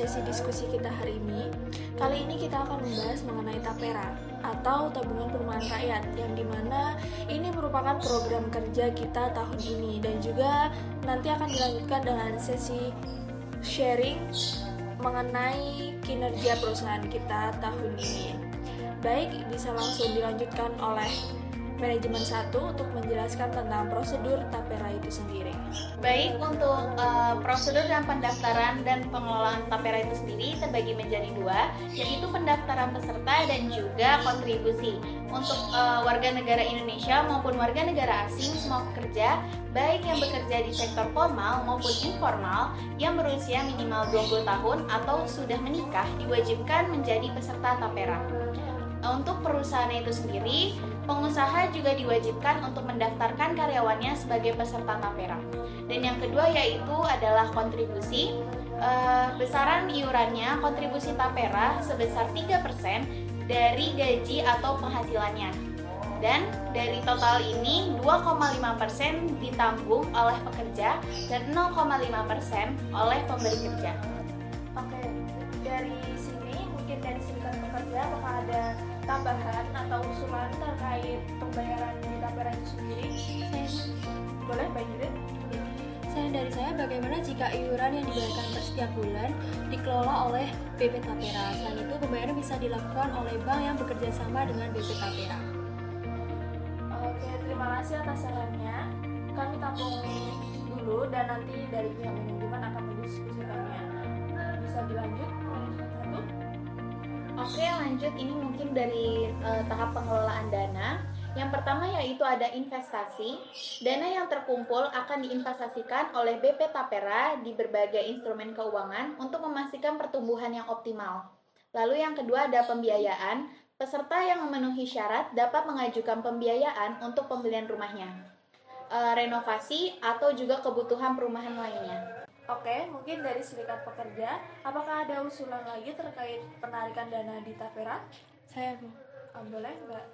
sesi diskusi kita hari ini. Kali ini kita akan membahas mengenai tapera atau tabungan perumahan rakyat, yang dimana ini merupakan program kerja kita tahun ini, dan juga nanti akan dilanjutkan dengan sesi sharing mengenai kinerja perusahaan kita tahun ini. Baik, bisa langsung dilanjutkan oleh manajemen 1 untuk menjelaskan tentang prosedur tapera itu sendiri. Baik, untuk prosedur dan pendaftaran dan pengelolaan tapera itu sendiri terbagi menjadi dua, yaitu pendaftaran peserta dan juga kontribusi. Untuk warga negara Indonesia maupun warga negara asing semua pekerja, baik yang bekerja di sektor formal maupun informal yang berusia minimal 20 tahun atau sudah menikah diwajibkan menjadi peserta tapera. Untuk perusahaannya itu sendiri, pengusaha juga diwajibkan untuk mendaftarkan karyawannya sebagai peserta tapera. Dan yang kedua yaitu adalah kontribusi. Besaran iurannya kontribusi tapera sebesar 3% dari gaji atau penghasilannya. Dan dari total ini 2,5% ditanggung oleh pekerja dan 0,5% oleh pemberi kerja. Oke, dari sini mungkin dari serikat pekerja apakah ada tambahan atau usulan terkait pembayaran di tapera itu sendiri? Boleh, Mbak Judit? Saran dari saya, bagaimana jika iuran yang dibayarkan per setiap bulan dikelola oleh BP Tapera? Selain itu, pembayaran bisa dilakukan oleh bank yang bekerja sama dengan BP Tapera. Oke, terima kasih atas sarannya. Kami tampung dulu dan nanti dari pihak manajemen akan mendiskusikannya. Bisa dilanjut? Satu. Oke, lanjut. Ini mungkin dari tahap pengelolaan dana. Yang pertama yaitu ada investasi. Dana yang terkumpul akan diinvestasikan oleh BP Tapera di berbagai instrumen keuangan untuk memastikan pertumbuhan yang optimal. Lalu yang kedua ada pembiayaan. Peserta yang memenuhi syarat dapat mengajukan pembiayaan untuk pembelian rumahnya, renovasi atau juga kebutuhan perumahan lainnya. Oke, mungkin dari serikat pekerja, apakah ada usulan lagi terkait penarikan dana di tapera? Saya, Bu. Boleh, Mbak?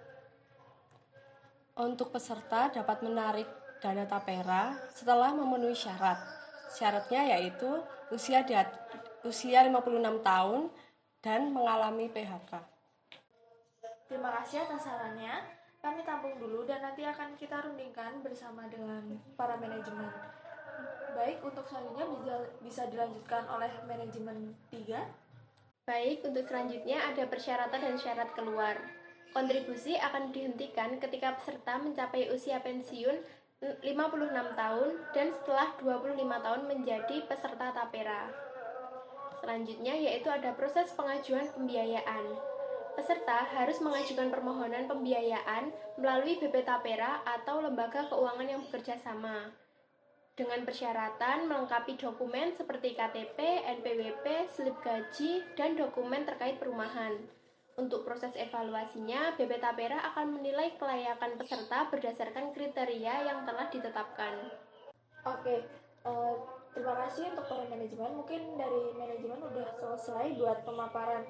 Untuk peserta dapat menarik dana tapera setelah memenuhi syarat. Syaratnya yaitu usia 56 tahun dan mengalami PHK. Terima kasih atas sarannya. Kami tampung dulu dan nanti akan kita rundingkan bersama dengan para manajemen. Baik, untuk selanjutnya bisa dilanjutkan oleh manajemen 3. Baik, untuk selanjutnya ada persyaratan dan syarat keluar. Kontribusi akan dihentikan ketika peserta mencapai usia pensiun 56 tahun dan setelah 25 tahun menjadi peserta tapera. Selanjutnya yaitu ada proses pengajuan pembiayaan. Peserta harus mengajukan permohonan pembiayaan melalui BP Tapera atau lembaga keuangan yang bekerja sama, dengan persyaratan melengkapi dokumen seperti KTP, NPWP, slip gaji, dan dokumen terkait perumahan. Untuk proses evaluasinya, BP Tapera akan menilai kelayakan peserta berdasarkan kriteria yang telah ditetapkan. Oke, terima kasih untuk para manajemen. Mungkin dari manajemen udah selesai buat pemaparan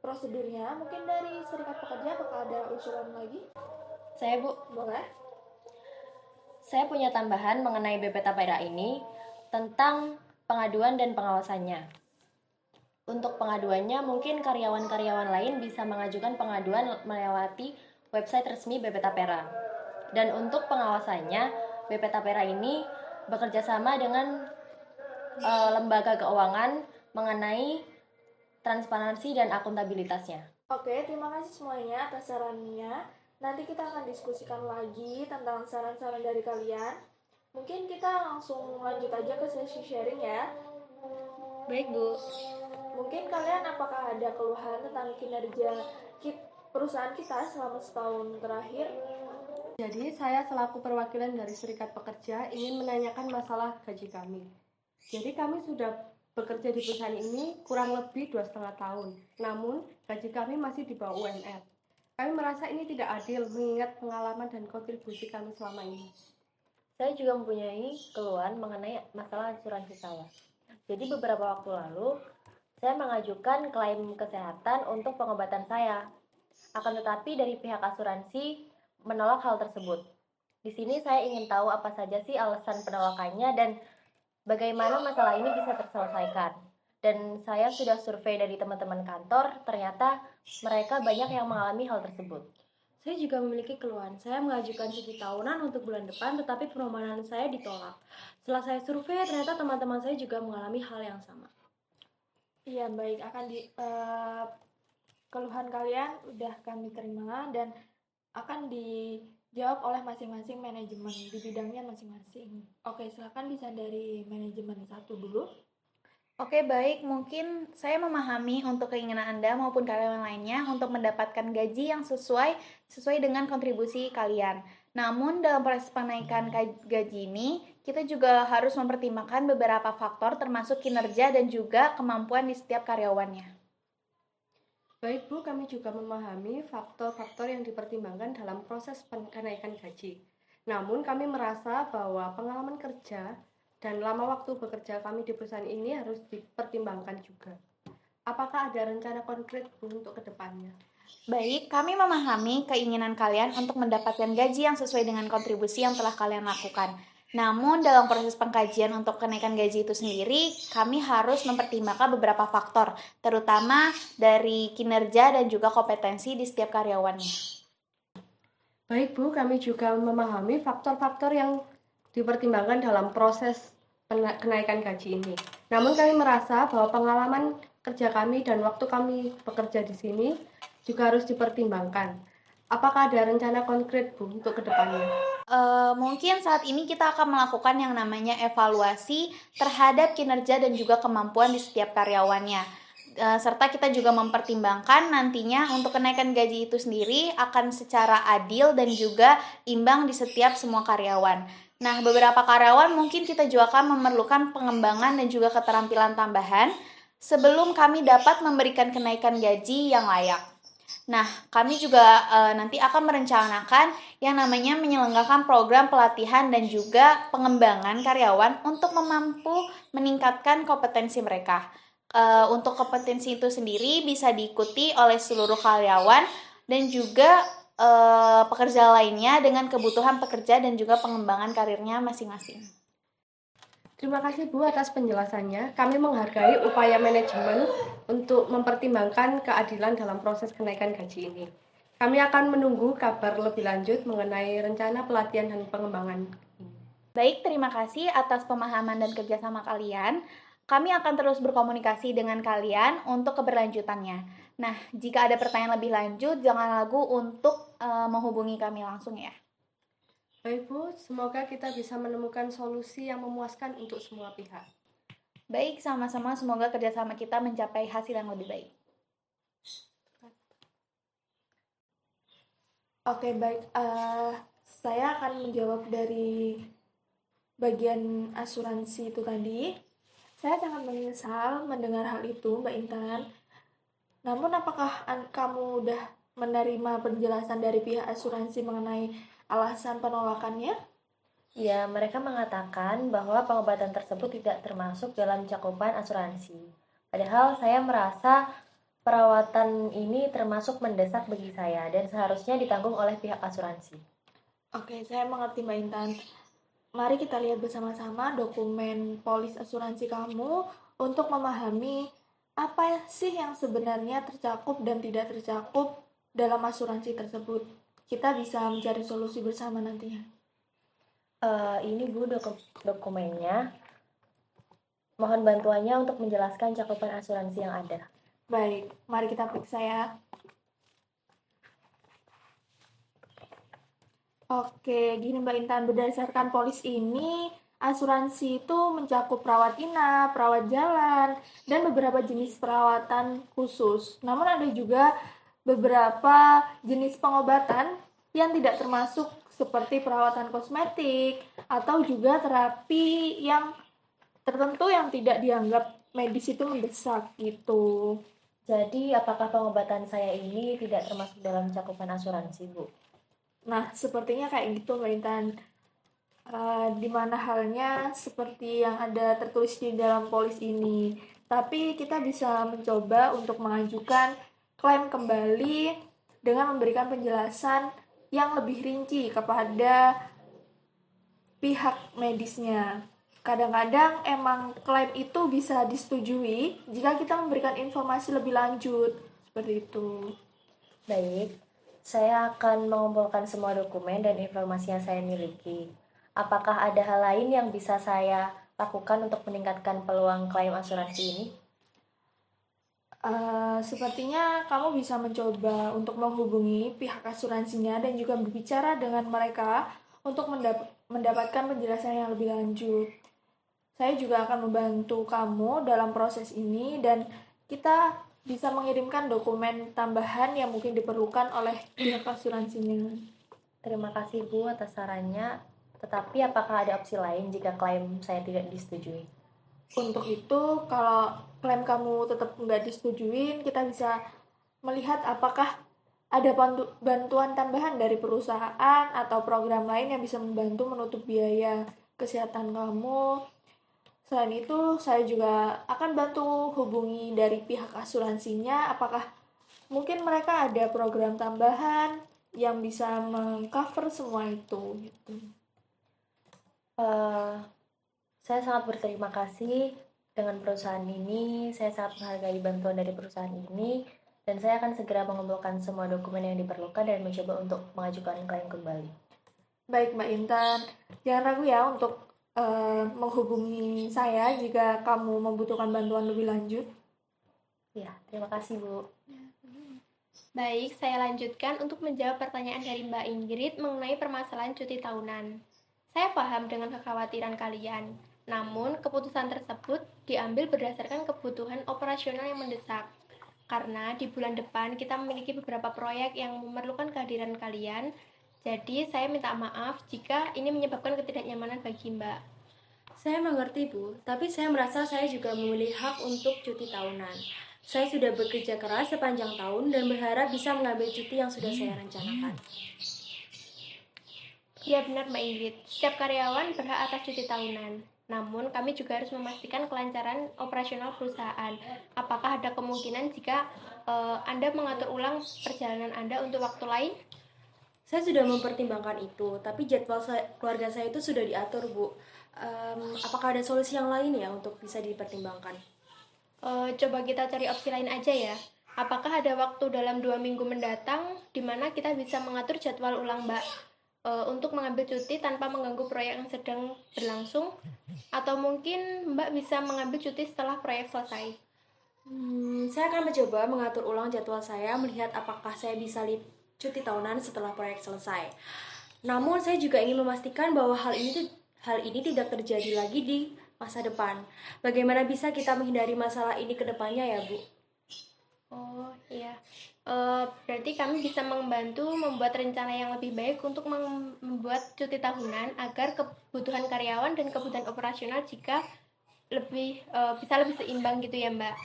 prosedurnya. Mungkin dari serikat pekerja apakah ada usulan lagi? Saya, Bu. Boleh. Saya punya tambahan mengenai BP Tapera ini tentang pengaduan dan pengawasannya. Untuk pengaduannya, mungkin karyawan-karyawan lain bisa mengajukan pengaduan melewati website resmi BP Tapera. Dan untuk pengawasannya, BP Tapera ini bekerja sama dengan lembaga keuangan mengenai transparansi dan akuntabilitasnya. Oke, terima kasih semuanya atas sarannya. Nanti kita akan diskusikan lagi tentang saran-saran dari kalian. Mungkin kita langsung lanjut aja ke sesi sharing ya. Baik, Bu. Mungkin kalian apakah ada keluhan tentang kinerja perusahaan kita selama setahun terakhir? Jadi, saya selaku perwakilan dari serikat pekerja ingin menanyakan masalah gaji kami. Jadi, kami sudah bekerja di perusahaan ini kurang lebih 2,5 tahun. Namun, gaji kami masih di bawah UMR. Kami merasa ini tidak adil mengingat pengalaman dan kontribusi kami selama ini. Saya juga mempunyai keluhan mengenai masalah asuransi saya. Jadi beberapa waktu lalu, saya mengajukan klaim kesehatan untuk pengobatan saya. Akan tetapi dari pihak asuransi menolak hal tersebut. Di sini saya ingin tahu apa saja sih alasan penolakannya dan bagaimana masalah ini bisa terselesaikan. Dan saya sudah survei dari teman-teman kantor, ternyata mereka banyak yang mengalami hal tersebut. Saya juga memiliki keluhan. Saya mengajukan cuti tahunan untuk bulan depan, tetapi permohonan saya ditolak. Setelah saya survei, ternyata teman-teman saya juga mengalami hal yang sama. Iya, baik. Keluhan kalian udah kami terima dan akan dijawab oleh masing-masing manajemen di bidangnya masing-masing. Oke, silakan bisa dari manajemen satu dulu. Oke, baik. Mungkin saya memahami untuk keinginan Anda maupun karyawan lainnya untuk mendapatkan gaji yang sesuai dengan kontribusi kalian. Namun, dalam proses penaikan gaji ini, kita juga harus mempertimbangkan beberapa faktor termasuk kinerja dan juga kemampuan di setiap karyawannya. Baik Bu, kami juga memahami faktor-faktor yang dipertimbangkan dalam proses kenaikan gaji. Namun kami merasa bahwa pengalaman kerja dan lama waktu bekerja kami di perusahaan ini harus dipertimbangkan juga. Apakah ada rencana konkret Bu untuk kedepannya? Baik, kami memahami keinginan kalian untuk mendapatkan gaji yang sesuai dengan kontribusi yang telah kalian lakukan. Namun, dalam proses pengkajian untuk kenaikan gaji itu sendiri, kami harus mempertimbangkan beberapa faktor, terutama dari kinerja dan juga kompetensi di setiap karyawannya. Baik Bu, kami juga memahami faktor-faktor yang dipertimbangkan dalam proses kenaikan gaji ini. Namun kami merasa bahwa pengalaman kerja kami dan waktu kami bekerja di sini juga harus dipertimbangkan. Apakah ada rencana konkret Bu untuk kedepannya? Mungkin saat ini kita akan melakukan yang namanya evaluasi terhadap kinerja dan juga kemampuan di setiap karyawannya. Serta kita juga mempertimbangkan nantinya untuk kenaikan gaji itu sendiri akan secara adil dan juga imbang di setiap semua karyawan. Nah, beberapa karyawan mungkin kita juga akan memerlukan pengembangan dan juga keterampilan tambahan sebelum kami dapat memberikan kenaikan gaji yang layak. Nah, kami juga nanti akan merencanakan yang namanya menyelenggarakan program pelatihan dan juga pengembangan karyawan untuk mampu meningkatkan kompetensi mereka. Untuk kompetensi itu sendiri bisa diikuti oleh seluruh karyawan dan juga pekerja lainnya dengan kebutuhan pekerja dan juga pengembangan karirnya masing-masing. Terima kasih Bu atas penjelasannya. Kami menghargai upaya manajemen untuk mempertimbangkan keadilan dalam proses kenaikan gaji ini. Kami akan menunggu kabar lebih lanjut mengenai rencana pelatihan dan pengembangan ini. Baik, terima kasih atas pemahaman dan kerjasama kalian. Kami akan terus berkomunikasi dengan kalian untuk keberlanjutannya. Nah, jika ada pertanyaan lebih lanjut, jangan ragu untuk menghubungi kami langsung ya. Baik Bu, semoga kita bisa menemukan solusi yang memuaskan untuk semua pihak. Baik, sama-sama semoga kerjasama kita mencapai hasil yang lebih baik. Oke, baik. Saya akan menjawab dari bagian asuransi itu tadi. Saya sangat menyesal mendengar hal itu, Mbak Intan. Namun, apakah kamu udah menerima penjelasan dari pihak asuransi mengenai alasan penolakannya? Ya, mereka mengatakan bahwa pengobatan tersebut tidak termasuk dalam cakupan asuransi. Padahal saya merasa perawatan ini termasuk mendesak bagi saya dan seharusnya ditanggung oleh pihak asuransi. Oke, saya mengerti Mbak Intan. Mari kita lihat bersama-sama dokumen polis asuransi kamu untuk memahami apa sih yang sebenarnya tercakup dan tidak tercakup dalam asuransi tersebut. Kita bisa mencari solusi bersama nantinya. Ini Bu dokumennya. Mohon bantuannya untuk menjelaskan cakupan asuransi yang ada. Baik, mari kita periksa ya. Oke, gini Mbak Intan, berdasarkan polis ini, asuransi itu mencakup perawat inap, perawat jalan, dan beberapa jenis perawatan khusus. Namun ada juga beberapa jenis pengobatan yang tidak termasuk seperti perawatan kosmetik atau juga terapi yang tertentu yang tidak dianggap medis itu mendesak gitu. Jadi, apakah pengobatan saya ini tidak termasuk dalam cakupan asuransi, Bu? Nah, sepertinya kayak gitu Mbak Intan. Di mana halnya seperti yang ada tertulis di dalam polis ini. Tapi kita bisa mencoba untuk mengajukan klaim kembali dengan memberikan penjelasan yang lebih rinci kepada pihak medisnya. Kadang-kadang emang klaim itu bisa disetujui jika kita memberikan informasi lebih lanjut, seperti itu. Baik, saya akan mengumpulkan semua dokumen dan informasi yang saya miliki. Apakah ada hal lain yang bisa saya lakukan untuk meningkatkan peluang klaim asuransi ini? Sepertinya kamu bisa mencoba untuk menghubungi pihak asuransinya dan juga berbicara dengan mereka untuk mendapatkan penjelasan yang lebih lanjut. Saya juga akan membantu kamu dalam proses ini dan kita bisa mengirimkan dokumen tambahan yang mungkin diperlukan oleh pihak asuransinya. Terima kasih Bu atas sarannya. Tetapi apakah ada opsi lain jika klaim saya tidak disetujui? Untuk itu, kalau klaim kamu tetap nggak disetujuin, kita bisa melihat apakah ada bantuan tambahan dari perusahaan atau program lain yang bisa membantu menutup biaya kesehatan kamu. Selain itu, saya juga akan bantu hubungi dari pihak asuransinya apakah mungkin mereka ada program tambahan yang bisa mengcover semua itu gitu. Saya sangat berterima kasih dengan perusahaan ini. Saya sangat menghargai bantuan dari perusahaan ini, dan saya akan segera mengumpulkan semua dokumen yang diperlukan dan mencoba untuk mengajukan klaim kembali. Baik Mbak Intan, jangan ragu ya untuk menghubungi saya jika kamu membutuhkan bantuan lebih lanjut. Ya, terima kasih Bu. Baik, saya lanjutkan untuk menjawab pertanyaan dari Mbak Ingrid mengenai permasalahan cuti tahunan. Saya paham dengan kekhawatiran kalian, namun keputusan tersebut diambil berdasarkan kebutuhan operasional yang mendesak. Karena di bulan depan kita memiliki beberapa proyek yang memerlukan kehadiran kalian, jadi saya minta maaf jika ini menyebabkan ketidaknyamanan bagi Mbak. Saya mengerti, Bu, tapi saya merasa saya juga memiliki hak untuk cuti tahunan. Saya sudah bekerja keras sepanjang tahun dan berharap bisa mengambil cuti yang sudah saya rencanakan. Ya benar Mbak Ingrid, setiap karyawan berhak atas cuti tahunan. Namun kami juga harus memastikan kelancaran operasional perusahaan. Apakah ada kemungkinan jika Anda mengatur ulang perjalanan Anda untuk waktu lain? Saya sudah mempertimbangkan itu, tapi jadwal keluarga saya itu sudah diatur, Bu. Apakah ada solusi yang lain ya untuk bisa dipertimbangkan? Coba kita cari opsi lain aja ya. Apakah ada waktu dalam 2 minggu mendatang di mana kita bisa mengatur jadwal ulang Mbak untuk mengambil cuti tanpa mengganggu proyek yang sedang berlangsung? Atau mungkin Mbak bisa mengambil cuti setelah proyek selesai? Saya akan mencoba mengatur ulang jadwal saya, melihat apakah saya bisa cuti tahunan setelah proyek selesai. Namun saya juga ingin memastikan bahwa hal ini tidak terjadi lagi di masa depan. Bagaimana bisa kita menghindari masalah ini ke depannya ya, Bu? Oh iya, berarti kami bisa membantu membuat rencana yang lebih baik untuk membuat cuti tahunan agar kebutuhan karyawan dan kebutuhan operasional jika bisa lebih seimbang gitu ya Mbak.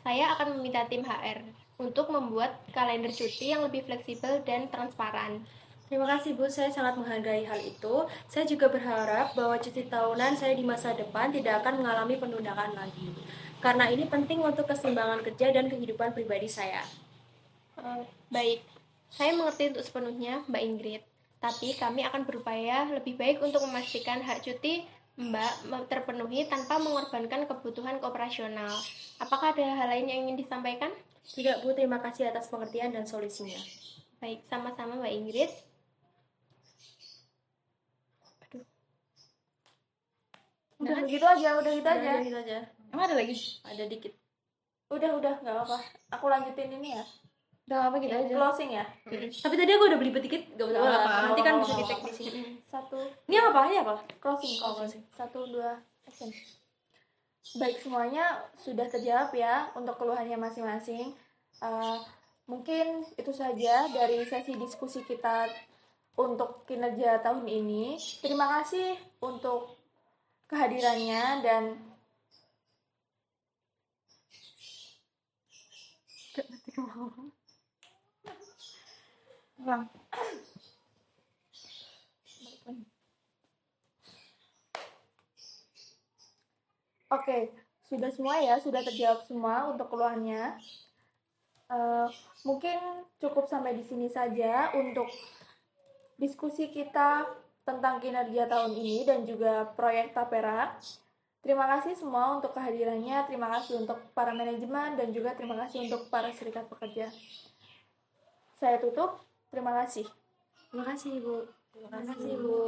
Saya akan meminta tim HR untuk membuat kalender cuti yang lebih fleksibel dan transparan. Terima kasih Bu, saya sangat menghargai hal itu. Saya juga berharap bahwa cuti tahunan saya di masa depan tidak akan mengalami penundaan lagi. Karena ini penting untuk keseimbangan kerja dan kehidupan pribadi saya. Baik, saya mengerti untuk sepenuhnya Mbak Ingrid. Tapi kami akan berupaya lebih baik untuk memastikan hak cuti Mbak terpenuhi tanpa mengorbankan kebutuhan operasional. Apakah ada hal lain yang ingin disampaikan? Tidak Bu, terima kasih atas pengertian dan solusinya. Baik, sama-sama Mbak Ingrid. Udah gitu aja. Udah gitu aja. Emang ada lagi? Ada dikit. Udah, nggak apa-apa. Aku lanjutin ini ya. Udah apa gitu aja. Closing ya. Tapi tadi aku udah belibet dikit, gak usah apa. Nanti kan bisa di-tag di sini. Satu, Ini apa? Ini apa? closing. 1, 2, action. Baik, semuanya sudah terjawab ya untuk keluhannya masing-masing. Mungkin itu saja dari sesi diskusi kita untuk kinerja tahun ini. Terima kasih untuk kehadirannya dan Oke, sudah semua ya, sudah terjawab semua untuk keluhannya. Mungkin cukup sampai di sini saja untuk diskusi kita tentang kinerja tahun ini dan juga proyek Tapera. Terima kasih semua untuk kehadirannya, terima kasih untuk para manajemen, dan juga terima kasih untuk para serikat pekerja. Saya tutup, terima kasih. Terima kasih, Ibu. Terima kasih, Bu.